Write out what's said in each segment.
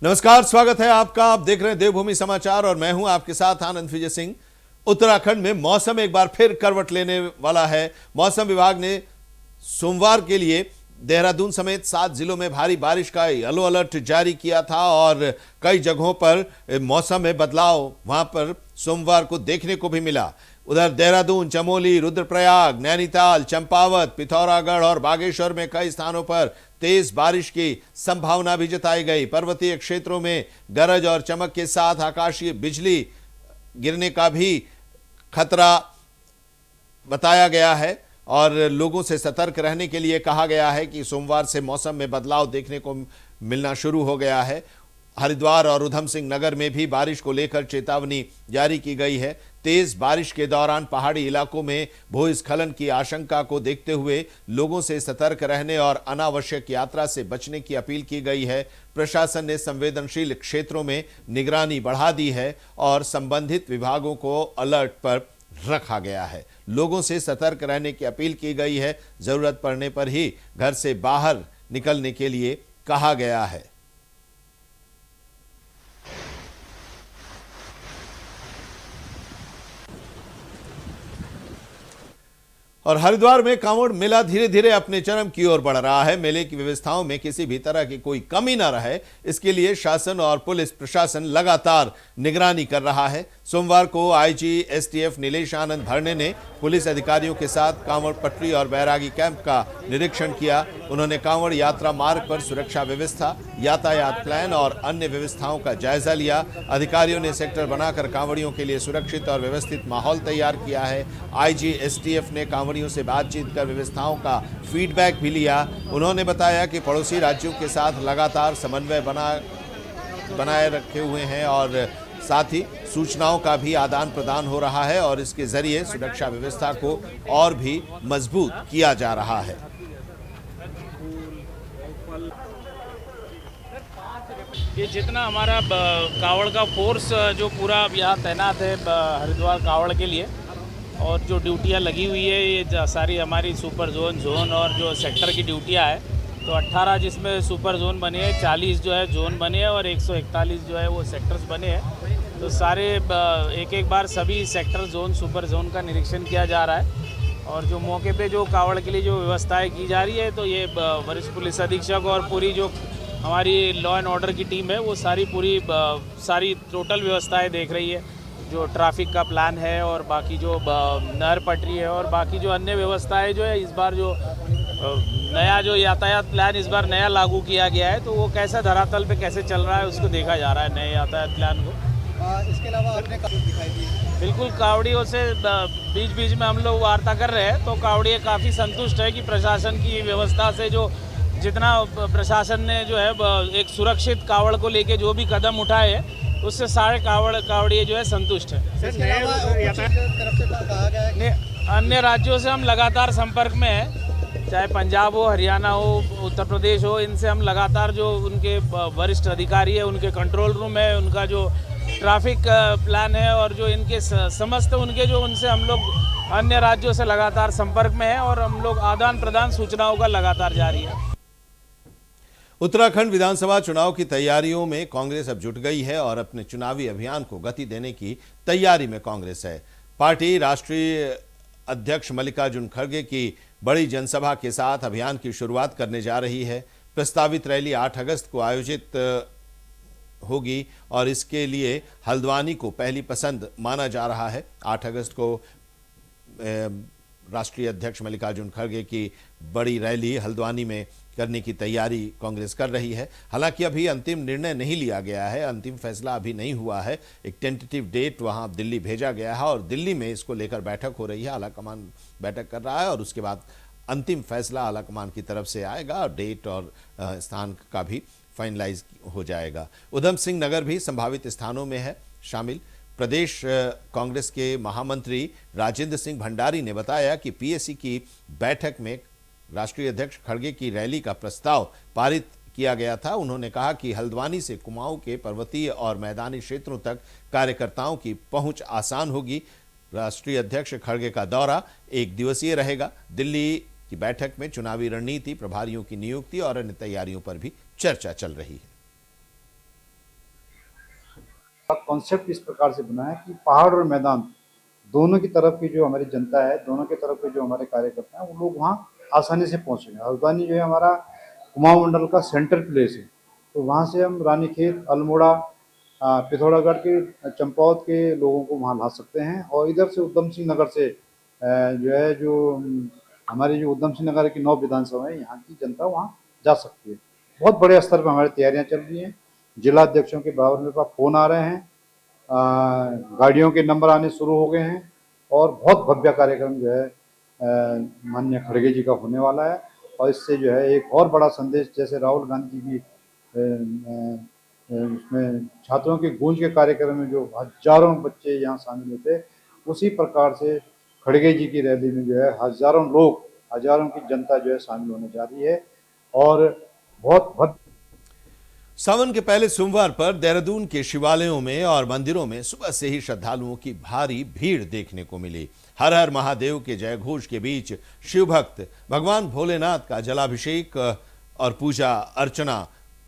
नमस्कार, स्वागत है आपका। आप देख रहे हैं देवभूमि समाचार और मैं हूं आपके साथ आनंद विजय सिंह। उत्तराखंड में मौसम एक बार फिर करवट लेने वाला है। मौसम विभाग ने सोमवार के लिए देहरादून समेत 7 जिलों में भारी बारिश का येलो अलर्ट जारी किया था और कई जगहों पर मौसम में बदलाव वहां पर सोमवार को देखने को भी मिला। उधर देहरादून, चमोली, रुद्रप्रयाग, नैनीताल, चंपावत, पिथौरागढ़ और बागेश्वर में कई स्थानों पर तेज बारिश की संभावना भी जताई गई। पर्वतीय क्षेत्रों में गरज और चमक के साथ आकाशीय बिजली गिरने का भी खतरा बताया गया है और लोगों से सतर्क रहने के लिए कहा गया है कि सोमवार से मौसम में बदलाव देखने को मिलना शुरू हो गया है। हरिद्वार और उधम सिंह नगर में भी बारिश को लेकर चेतावनी जारी की गई है। तेज बारिश के दौरान पहाड़ी इलाकों में भूस्खलन की आशंका को देखते हुए लोगों से सतर्क रहने और अनावश्यक यात्रा से बचने की अपील की गई है। प्रशासन ने संवेदनशील क्षेत्रों में निगरानी बढ़ा दी है और संबंधित विभागों को अलर्ट पर रखा गया है। लोगों से सतर्क रहने की अपील की गई है। जरूरत पड़ने पर ही घर से बाहर निकलने के लिए कहा गया है। और हरिद्वार में कांवड़ मेला धीरे धीरे अपने चरम की ओर बढ़ रहा है। मेले की व्यवस्थाओं में किसी भी तरह की कोई कमी न रहे, इसके लिए शासन और पुलिस प्रशासन लगातार निगरानी कर रहा है। सोमवार को आईजी एसटीएफ नीलेश आनंद भरने ने पुलिस अधिकारियों के साथ कांवड़ पटरी और बैरागी कैंप का निरीक्षण किया। उन्होंने कांवड़ यात्रा मार्ग पर सुरक्षा व्यवस्था, यातायात प्लान और अन्य व्यवस्थाओं का जायजा लिया। अधिकारियों ने सेक्टर बनाकर कांवड़ियों के लिए सुरक्षित और व्यवस्थित माहौल तैयार किया है। आईजी एसटीएफ ने कांवड़ियों से बातचीत कर व्यवस्थाओं का फीडबैक भी लिया। उन्होंने बताया कि पड़ोसी राज्यों के साथ लगातार समन्वय बनाए रखे हुए हैं और साथ ही सूचनाओं का भी आदान प्रदान हो रहा है और इसके जरिए सुरक्षा व्यवस्था को और भी मजबूत किया जा रहा है। ये जितना हमारा कांवड़ का फोर्स जो पूरा यहाँ तैनात है हरिद्वार कांवड़ के लिए, और जो ड्यूटियाँ लगी हुई है ये सारी हमारी सुपर जोन और जो सेक्टर की ड्यूटियाँ है, तो 18 जिसमें सुपर जोन बने हैं, 40 जो है जोन बने हैं और 141 जो है वो सेक्टर्स बने हैं। तो सारे एक एक बार सभी सेक्टर जोन सुपर जोन का निरीक्षण किया जा रहा है और जो मौके पे जो कांवड़ के लिए जो व्यवस्थाएं की जा रही है, तो ये वरिष्ठ पुलिस अधीक्षक और पूरी जो हमारी लॉ एंड ऑर्डर की टीम है वो सारी टोटल व्यवस्थाएं देख रही है। जो ट्रैफिक का प्लान है और बाकी जो नहर पटरी है और बाकी जो अन्य व्यवस्थाएं जो है, इस बार जो नया जो यातायात प्लान इस बार नया लागू किया गया है, तो वो कैसा धरातल पे कैसे चल रहा है उसको देखा जा रहा है नए यातायात प्लान को। इसके अलावा आपने दिखाई दी बिल्कुल कांवड़ियों से बीच बीच में हम लोग वार्ता कर रहे हैं, तो कांवड़िए काफ़ी संतुष्ट है कि प्रशासन की व्यवस्था से जो जितना प्रशासन ने जो है एक सुरक्षित कांवड़ को लेके जो भी कदम उठाए हैं, उससे सारे कांवड़िए जो है संतुष्ट है। अन्य राज्यों से हम लगातार संपर्क में हैं, चाहे पंजाब हो, हरियाणा हो, उत्तर प्रदेश हो, इनसे हम लगातार जो उनके वरिष्ठ अधिकारी है, उनके कंट्रोल रूम है, उनका जो ट्रैफिक प्लान है और जो इनके समस्त उनके जो उनसे हम लोग अन्य राज्यों से लगातार संपर्क में हैं और हम लोग आदान प्रदान सूचनाओं का लगातार जारी है। उत्तराखंड विधानसभा चुनाव की तैयारियों में कांग्रेस अब जुट गई है और अपने चुनावी अभियान को गति देने की तैयारी में कांग्रेस है। पार्टी राष्ट्रीय अध्यक्ष मल्लिकार्जुन खड़गे की बड़ी जनसभा के साथ अभियान की शुरुआत करने जा रही है। प्रस्तावित रैली 8 अगस्त को आयोजित होगी और इसके लिए हल्द्वानी को पहली पसंद माना जा रहा है। 8 अगस्त को राष्ट्रीय अध्यक्ष मल्लिकार्जुन खड़गे की बड़ी रैली हल्द्वानी में करने की तैयारी कांग्रेस कर रही है। हालांकि अभी अंतिम निर्णय नहीं लिया गया है, अंतिम फैसला अभी नहीं हुआ है। एक टेंटेटिव डेट वहां दिल्ली भेजा गया है और दिल्ली में इसको लेकर बैठक हो रही है। आलाकमान बैठक कर रहा है और उसके बाद अंतिम फैसला आलाकमान की तरफ से आएगा और डेट और स्थान का भी फाइनलाइज हो जाएगा। उधम सिंह नगर भी संभावित स्थानों में है शामिल। प्रदेश कांग्रेस के महामंत्री राजेंद्र सिंह भंडारी ने बताया कि पीएसी की बैठक में राष्ट्रीय अध्यक्ष खड़गे की रैली का प्रस्ताव पारित किया गया था। उन्होंने कहा कि हल्द्वानी से कुमाऊं के पर्वतीय और मैदानी क्षेत्रों तक कार्यकर्ताओं की पहुंच आसान होगी। राष्ट्रीय अध्यक्ष खड़गे का दौरा 1 दिवसीय रहेगा। दिल्ली की बैठक में चुनावी रणनीति, प्रभारियों की नियुक्ति और अन्य तैयारियों पर भी चर्चा चल रही है। कॉन्सेप्ट इस प्रकार से बना है कि पहाड़ और मैदान दोनों की तरफ की जो हमारी जनता है, दोनों की तरफ के जो हमारे कार्यकर्ता हैं, वो लोग वहाँ आसानी से पहुँचेंगे। हल्द्वानी जो है हमारा कुमाऊं मंडल का सेंट्रल प्लेस है, तो वहाँ से हम रानीखेत, अल्मोड़ा, पिथौरागढ़ के, चंपावत के लोगों को वहाँ ला सकते हैं। और इधर से उधम सिंह नगर से जो है हमारी जो उधम सिंह नगर की 9 विधानसभा है, यहाँ की जनता वहाँ जा सकती है। बहुत बड़े स्तर पर हमारी तैयारियाँ चल रही हैं। जिला अध्यक्षों के बराबर मेरे पास फ़ोन आ रहे हैं, गाड़ियों के नंबर आने शुरू हो गए हैं और बहुत भव्य कार्यक्रम जो है माननीय खड़गे जी का होने वाला है। और इससे जो है एक और बड़ा संदेश, जैसे राहुल गांधी जी की उसमें छात्रों की गूंज के कार्यक्रम में जो हजारों बच्चे यहाँ शामिल होते, उसी प्रकार से खड़गे जी की रैली में जो है हजारों लोग, हजारों की जनता जो है शामिल होने जा रही है। और बहुत सावन के पहले सोमवार पर देहरादून के शिवालयों में और मंदिरों में सुबह से ही श्रद्धालुओं की भारी भीड़ देखने को मिली। हर हर महादेव के जय घोष के बीच शिव भक्त भगवान भोलेनाथ का जलाभिषेक और पूजा अर्चना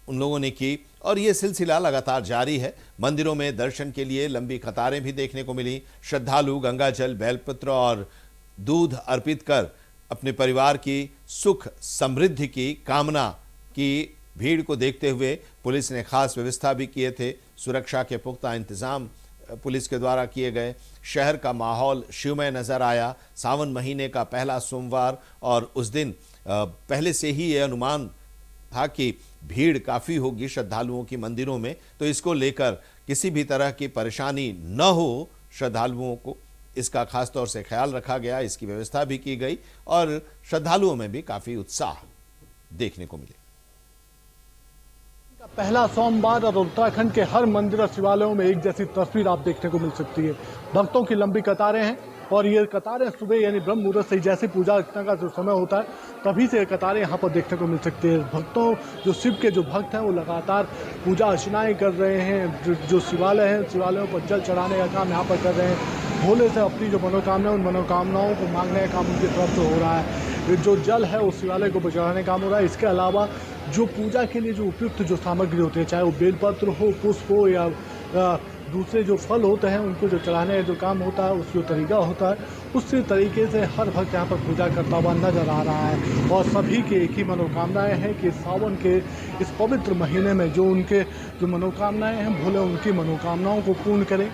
उन लोगों ने की और ये सिलसिला लगातार जारी है। मंदिरों में दर्शन के लिए लंबी कतारें भी देखने को मिली। श्रद्धालु गंगाजल, बेलपत्र और दूध अर्पित कर अपने परिवार की सुख समृद्धि की कामना की। भीड़ को देखते हुए पुलिस ने खास व्यवस्था भी किए थे। सुरक्षा के पुख्ता इंतजाम पुलिस के द्वारा किए गए। शहर का माहौल शिवमय नजर आया। सावन महीने का पहला सोमवार और उस दिन पहले से ही यह अनुमान था कि भीड़ काफी होगी श्रद्धालुओं की मंदिरों में, तो इसको लेकर किसी भी तरह की परेशानी न हो श्रद्धालुओं को, इसका खास तौर से ख्याल रखा गया। इसकी व्यवस्था भी की गई और श्रद्धालुओं में भी काफी उत्साह देखने को मिले। पहला सोमवार और उत्तराखंड के हर मंदिर और शिवालयों में एक जैसी तस्वीर आप देखने को मिल सकती है। भक्तों की लंबी कतारें हैं और ये कतारें सुबह यानी ब्रह्म मुहूर्त से जैसे पूजा अर्चना का जो समय होता है तभी से ये कतारें यहाँ पर देखने को मिल सकती है। भक्तों जो शिव के जो भक्त हैं वो लगातार पूजा अर्चनाएं कर रहे हैं। जो शिवालय हैं, शिवालयों पर जल चढ़ाने का काम यहाँ पर कर रहे हैं। भोले से अपनी जो मनोकामना उन मनोकामनाओं को मांगने का काम उनकी तरफ से हो रहा है। जो जल है उस शिवालय को चढ़ाने का काम हो रहा है। इसके अलावा जो पूजा के लिए जो उपयुक्त जो सामग्री होती है, चाहे वो बेलपत्र हो, पुष्प हो या दूसरे जो फल होते हैं, उनको जो चढ़ाने का जो काम होता है, उसका जो तरीका होता है, उसी तरीके से हर भक्त यहाँ पर पूजा करता हुआ नजर आ रहा है। और सभी के एक ही मनोकामनाएं हैं कि सावन के इस पवित्र महीने में जो उनके जो मनोकामनाएं हैं, भोले उनकी मनोकामनाओं को पूर्ण करें,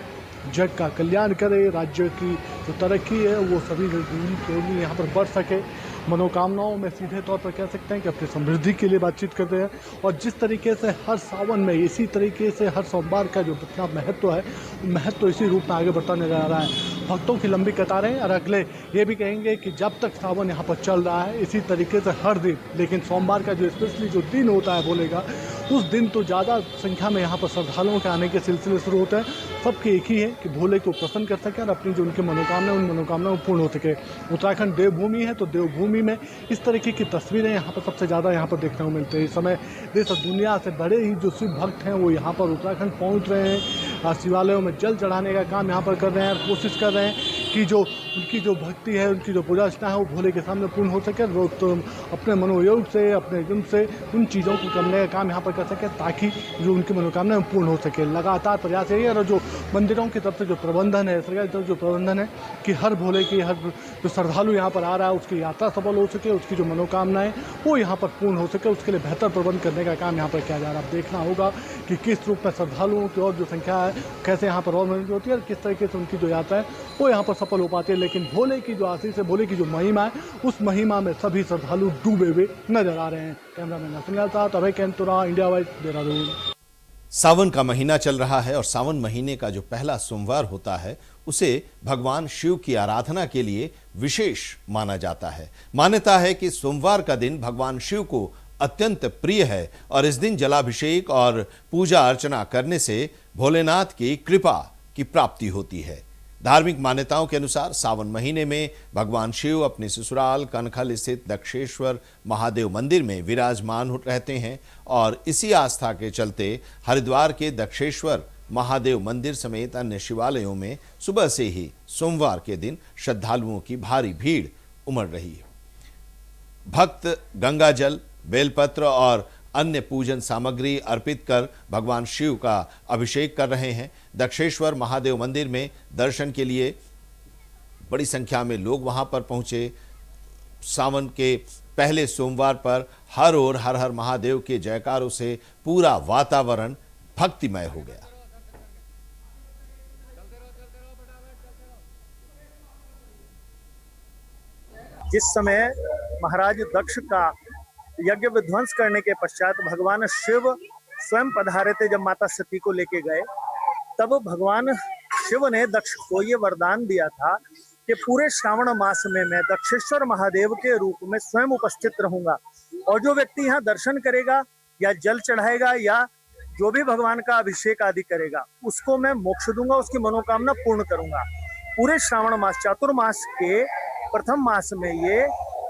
जग का कल्याण करे, राज्य की जो तरक्की है वो सभी लोग यहाँ पर बढ़ सके। मनोकामनाओं में सीधे तौर पर कह सकते हैं कि अपनी समृद्धि के लिए बातचीत करते हैं। और जिस तरीके से हर सावन में इसी तरीके से हर सोमवार का जो अपना महत्व है, महत्व इसी रूप में आगे बढ़ता नजर आ रहा है। भक्तों की लंबी कतारें और अगले ये भी कहेंगे कि जब तक सावन यहाँ पर चल रहा है इसी तरीके से हर दिन, लेकिन सोमवार का जो स्पेशली जो दिन होता है बोलेगा, उस दिन तो ज़्यादा संख्या में यहाँ पर श्रद्धालुओं के आने के सिलसिले शुरू होते हैं। सबके एक ही है कि भोले को प्रसन्न कर सकें और अपनी जो उनकी मनोकामना उन मनोकामनाओं पूर्ण हो सके। उत्तराखंड देवभूमि है तो देवभूमि में इस तरीके की तस्वीरें यहाँ पर सबसे ज़्यादा यहाँ पर देखने को मिलती है। इस समय देश और दुनिया से बड़े ही जो शिव भक्त हैं वो यहाँ पर उत्तराखंड पहुँच रहे हैं। शिवालयों में जल चढ़ाने का काम यहाँ पर कर रहे हैं और कोशिश कर रहे हैं कि जो उनकी जो भक्ति है, उनकी जो पूजा अर्चना है वो भोले के सामने पूर्ण हो सके। तो अपने मनोयोग से, अपने जुन से उन चीज़ों को करने का काम यहाँ पर कर सके ताकि जो उनकी मनोकामना पूर्ण हो सके। लगातार प्रयास यही है। और जो मंदिरों की तरफ से जो प्रबंधन है, सरकार की तरफ जो प्रबंधन है कि हर भोले की, हर जो श्रद्धालु यहाँ पर आ रहा है उसकी यात्रा सफल हो सके, उसकी जो मनोकामनाएं वो यहाँ पर पूर्ण हो सके, उसके लिए बेहतर प्रबंध करने का काम यहाँ पर किया जा रहा है। अब देखना होगा कि किस रूप में श्रद्धालुओं की और जो संख्या है कैसे यहाँ पर और होती है और किस तरीके से उनकी जो यात्रा है वो यहाँ पर सफल हो पाती है। लेकिन भोले की जो आशीष है, भोले की जो महिमा है, उस महिमा में सभी श्रद्धालु डूबे हुए नजर आ रहे हैं। कैमरामैन नसीम के साथ अभय कैंतुरा, इंडिया वाइज, देहरादून। सावन का महीना चल रहा है और सावन महीने का जो पहला सोमवार होता है उसे भगवान शिव की आराधना के लिए विशेष माना जाता है। मान्यता है कि सोमवार का दिन भगवान शिव को अत्यंत प्रिय है और इस दिन जलाभिषेक और पूजा अर्चना करने से भोलेनाथ की कृपा की प्राप्ति होती है। धार्मिक मान्यताओं के अनुसार सावन महीने में भगवान शिव अपने ससुराल कनखल स्थित दक्षेश्वर महादेव मंदिर में विराजमान रहते हैं और इसी आस्था के चलते हरिद्वार के दक्षेश्वर महादेव मंदिर समेत अन्य शिवालयों में सुबह से ही सोमवार के दिन श्रद्धालुओं की भारी भीड़ उमड़ रही है। भक्त गंगाजल, बेलपत्र और अन्य पूजन सामग्री अर्पित कर भगवान शिव का अभिषेक कर रहे हैं। दक्षेश्वर महादेव मंदिर में दर्शन के लिए बड़ी संख्या में लोग वहां पर पहुंचे। सावन के पहले सोमवार पर हर ओर हर हर महादेव के जयकारों से पूरा वातावरण भक्तिमय हो गया। जिस समय महाराज दक्ष का यज्ञ विध्वंस करने के पश्चात भगवान शिव स्वयं पधारे थे, जब माता सती को लेके गए, तब भगवान शिव ने दक्ष को ये वरदान दिया था कि पूरे श्रावण मास में मैं दक्षेश्वर महादेव के रूप में स्वयं उपस्थित रहूंगा, और जो व्यक्ति यहाँ दर्शन करेगा या जल चढ़ाएगा या जो भी भगवान का अभिषेक आदि करेगा, उसको मैं मोक्ष दूंगा, उसकी मनोकामना पूर्ण करूंगा। पूरे श्रावण मास, चातुर्मास के प्रथम मास में ये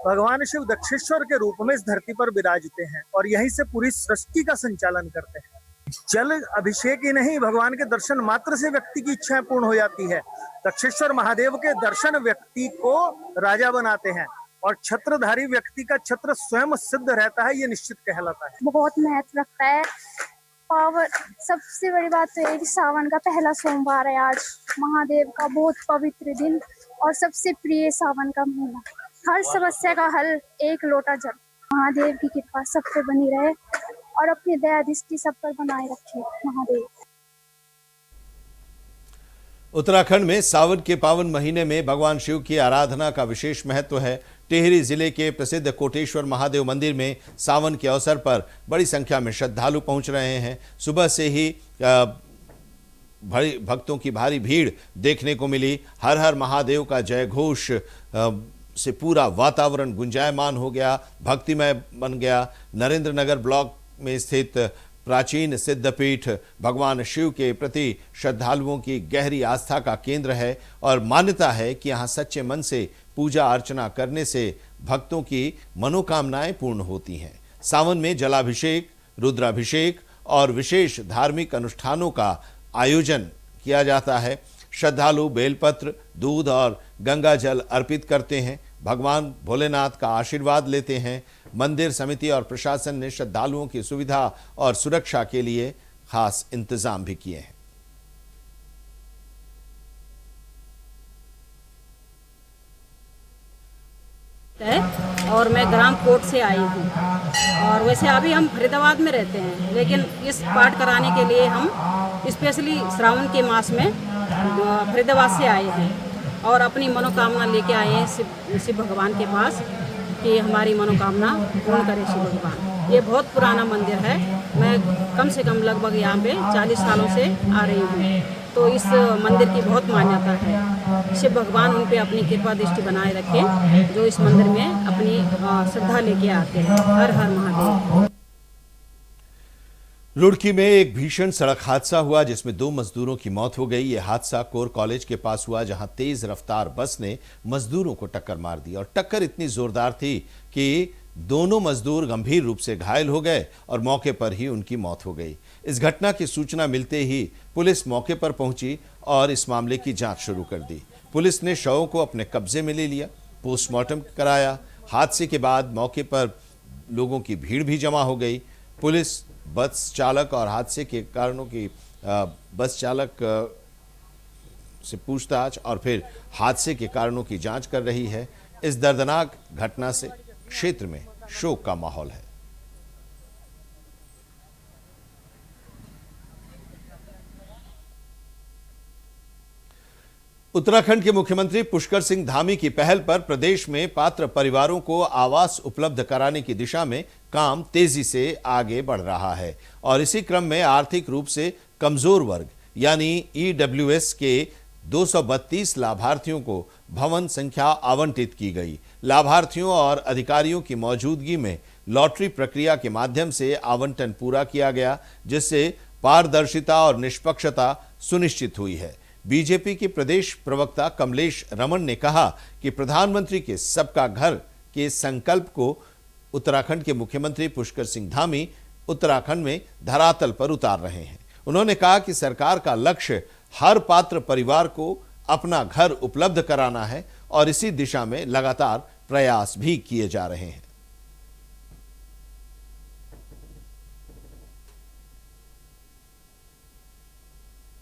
भगवान शिव दक्षेश्वर के रूप में इस धरती पर विराजते हैं और यहीं से पूरी सृष्टि का संचालन करते हैं। जल अभिषेक ही नहीं, भगवान के दर्शन मात्र से व्यक्ति की इच्छाएं पूर्ण हो जाती है। दक्षेश्वर महादेव के दर्शन व्यक्ति को राजा बनाते हैं और छत्रधारी व्यक्ति का छत्र स्वयं सिद्ध रहता है, ये निश्चित कहलाता है। बहुत महत्व रखता है। पावन, सबसे बड़ी बात तो ये कि सावन का पहला सोमवार है आज, महादेव का बहुत पवित्र दिन और सबसे प्रिय सावन का महीना। हर समस्या का हल एक लोटा जल। महादेव की कृपा सब पे बनी रहे और अपनी दया दृष्टि सब पर बनाए रखे महादेव। उत्तराखंड में सावन के पावन महीने में भगवान शिव की आराधना का विशेष महत्व है। टिहरी जिले के प्रसिद्ध कोटेश्वर महादेव मंदिर में सावन के अवसर पर बड़ी संख्या में श्रद्धालु पहुंच रहे हैं। सुबह से ही भक्तों की भारी भीड़ देखने को मिली। हर हर महादेव का जय घोष से पूरा वातावरण गुंजायमान हो गया, भक्तिमय बन गया। नरेंद्र नगर ब्लॉक में स्थित प्राचीन सिद्धपीठ भगवान शिव के प्रति श्रद्धालुओं की गहरी आस्था का केंद्र है और मान्यता है कि यहाँ सच्चे मन से पूजा अर्चना करने से भक्तों की मनोकामनाएं पूर्ण होती हैं। सावन में जलाभिषेक, रुद्राभिषेक और विशेष धार्मिक अनुष्ठानों का आयोजन किया जाता है। श्रद्धालु बेलपत्र, दूध और गंगा जल अर्पित करते हैं, भगवान भोलेनाथ का आशीर्वाद लेते हैं। मंदिर समिति और प्रशासन ने श्रद्धालुओं की सुविधा और सुरक्षा के लिए खास इंतजाम भी किए हैं। और मैं ग्राम कोट से आई हूँ और वैसे अभी हम फरीदाबाद में रहते हैं, लेकिन इस पाठ कराने के लिए हम स्पेशली श्रावण के मास में फरीदाबाद से आए हैं और अपनी मनोकामना लेके आए हैं शिव भगवान के पास कि हमारी मनोकामना पूर्ण करे शिव भगवान। ये बहुत पुराना मंदिर है, मैं कम से कम लगभग यहाँ पे 40 सालों से आ रही हूँ, तो इस मंदिर की बहुत मान्यता है। शिव भगवान उन पे अपनी कृपा दृष्टि बनाए रखें जो इस मंदिर में अपनी श्रद्धा लेके आते हैं। हर हर महादेव। रुड़की में एक भीषण सड़क हादसा हुआ जिसमें 2 मजदूरों की मौत हो गई। यह हादसा कोर कॉलेज के पास हुआ जहां तेज रफ्तार बस ने मजदूरों को टक्कर मार दी और टक्कर इतनी जोरदार थी कि दोनों मजदूर गंभीर रूप से घायल हो गए और मौके पर ही उनकी मौत हो गई। इस घटना की सूचना मिलते ही पुलिस मौके पर पहुंची और इस मामले की जांच शुरू कर दी। पुलिस ने शवों को अपने कब्जे में ले लिया, पोस्टमार्टम कराया। हादसे के बाद मौके पर लोगों की भीड़ भी जमा हो गई। पुलिस बस चालक और हादसे के कारणों की बस चालक से पूछताछ और फिर हादसे के कारणों की जांच कर रही है। इस दर्दनाक घटना से क्षेत्र में शोक का माहौल है। उत्तराखंड के मुख्यमंत्री पुष्कर सिंह धामी की पहल पर प्रदेश में पात्र परिवारों को आवास उपलब्ध कराने की दिशा में काम तेजी से आगे बढ़ रहा है और इसी क्रम में आर्थिक रूप से कमजोर वर्ग यानी ईडब्ल्यूएस के 232 लाभार्थियों को भवन संख्या आवंटित की गई। लाभार्थियों और अधिकारियों की मौजूदगी में लॉटरी प्रक्रिया के माध्यम से आवंटन पूरा किया गया, जिससे पारदर्शिता और निष्पक्षता सुनिश्चित हुई है। बीजेपी के प्रदेश प्रवक्ता कमलेश रमन ने कहा कि प्रधानमंत्री के सबका घर के संकल्प को उत्तराखंड के मुख्यमंत्री पुष्कर सिंह धामी उत्तराखंड में धरातल पर उतार रहे हैं। उन्होंने कहा कि सरकार का लक्ष्य हर पात्र परिवार को अपना घर उपलब्ध कराना है और इसी दिशा में लगातार प्रयास भी किए जा रहे हैं।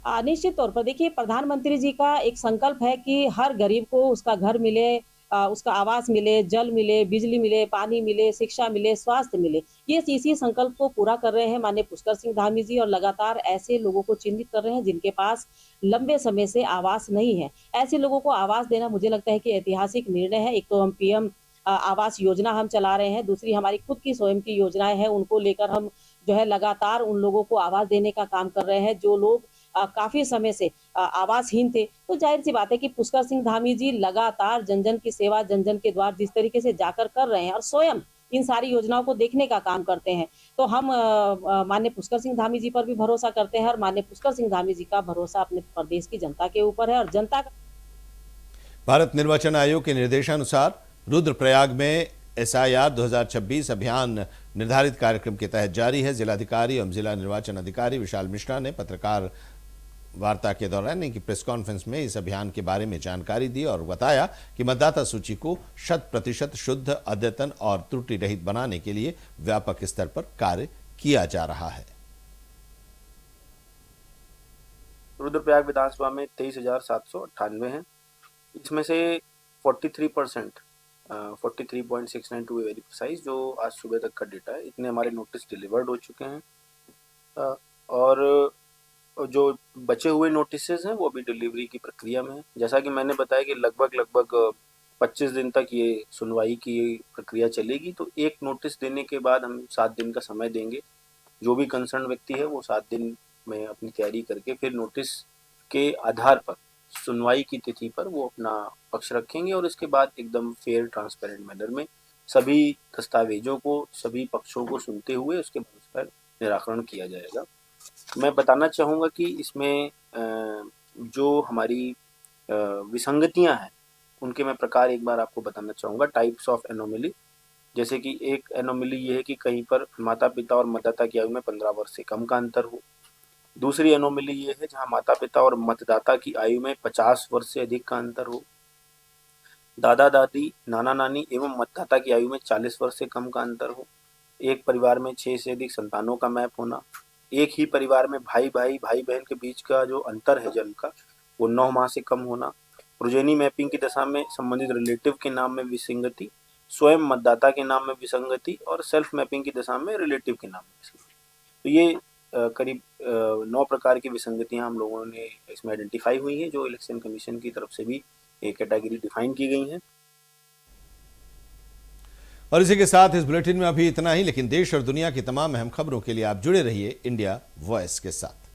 निश्चित तौर पर देखिए, प्रधानमंत्री जी का एक संकल्प है कि हर गरीब को उसका घर मिले, उसका आवास मिले, जल मिले, बिजली मिले, पानी मिले, शिक्षा मिले, स्वास्थ्य मिले। ये इसी संकल्प को पूरा कर रहे हैं माननीय पुष्कर सिंह धामी जी, और लगातार ऐसे लोगों को चिन्हित कर रहे हैं जिनके पास लंबे समय से आवास नहीं है। ऐसे लोगों को आवास देना मुझे लगता है कि ऐतिहासिक निर्णय है। एक तो हम पीएम आवास योजना हम चला रहे हैं, दूसरी हमारी खुद की स्वयं की योजनाएं हैं, उनको लेकर हम जो है लगातार उन लोगों को आवास देने का काम कर रहे हैं जो लोग काफी समय से आवासहीन थे। तो जाहिर सी बात है कि पुष्कर सिंह धामी जी लगातार जन जन की सेवा, जन जन के द्वार जिस तरीके से जाकर कर रहे हैं और स्वयं इन सारी योजनाओं को देखने का काम करते हैं, तो हम माननीय पुष्कर सिंह धामी जी पर भी भरोसा करते हैं, और माननीय पुष्कर सिंह धामी जी का भरोसा अपने प्रदेश की जनता के ऊपर है। और जनता का भारत निर्वाचन आयोग के निर्देशानुसार रुद्रप्रयाग में SIR 2026 अभियान निर्धारित कार्यक्रम के तहत जारी है। जिलाधिकारी एवं जिला निर्वाचन अधिकारी विशाल मिश्रा ने पत्रकार वार्ता के दौरान की प्रेस कॉन्फ्रेंस में इस अभियान के बारे में जानकारी दी और बताया कि मतदाता सूची को 100% शुद्ध, अद्यतन और त्रुटि रहित बनाने के लिए व्यापक स्तर पर कार्य किया जा रहा है। रुद्रप्रयाग विधानसभा में 23,798 हैं। इसमें से 43%, 43.69 टू बी वेरी प्रिसाइज, जो आज सुबह तक का डेटा है, इतने हमारे नोटिस डिलीवर्ड हो चुके हैं। और जो बचे हुए नोटिसेज हैं वो अभी डिलीवरी की प्रक्रिया में है। जैसा कि मैंने बताया कि लगभग 25 दिन तक ये सुनवाई की प्रक्रिया चलेगी। तो एक नोटिस देने के बाद हम 7 दिन का समय देंगे। जो भी कंसर्न व्यक्ति है वो 7 दिन में अपनी तैयारी करके फिर नोटिस के आधार पर सुनवाई की तिथि पर वो अपना पक्ष रखेंगे, और इसके बाद एकदम फेयर, ट्रांसपेरेंट मैनर में सभी दस्तावेजों को, सभी पक्षों को सुनते हुए उसके बाद उस पर निराकरण किया जाएगा। मैं बताना चाहूँगा कि इसमें जो हमारी विसंगतियां हैं उनके मैं प्रकार एक बार आपको बताना चाहूँगा। टाइप्स ऑफ एनोमली, जैसे कि एक एनोमली ये है कि कहीं पर माता पिता और मतदाता की आयु में 15 वर्ष से कम का अंतर हो। दूसरी एनोमली ये है जहां माता पिता और मतदाता की आयु में 50 वर्ष से अधिक का अंतर हो। दादा दादी, नाना नानी एवं मतदाता की आयु में 40 वर्ष से कम का अंतर हो। एक परिवार में 6 से अधिक संतानों का मैप होना। एक ही परिवार में भाई बहन के बीच का जो अंतर है जन्म का, वो 9 माह से कम होना। प्रोजेनी मैपिंग की दशा में संबंधित रिलेटिव के नाम में विसंगति, स्वयं मतदाता के नाम में विसंगति, और सेल्फ मैपिंग की दशा में रिलेटिव के नाम में विसंगति। तो ये करीब 9 प्रकार की विसंगतियां हम लोगों ने इसमें आइडेंटिफाई हुई हैं, जो इलेक्शन कमीशन की तरफ से भी एक कैटेगरी डिफाइन की गई है। और इसी के साथ इस बुलेटिन में अभी इतना ही, लेकिन देश और दुनिया की तमाम अहम खबरों के लिए आप जुड़े रहिए इंडिया वॉइस के साथ।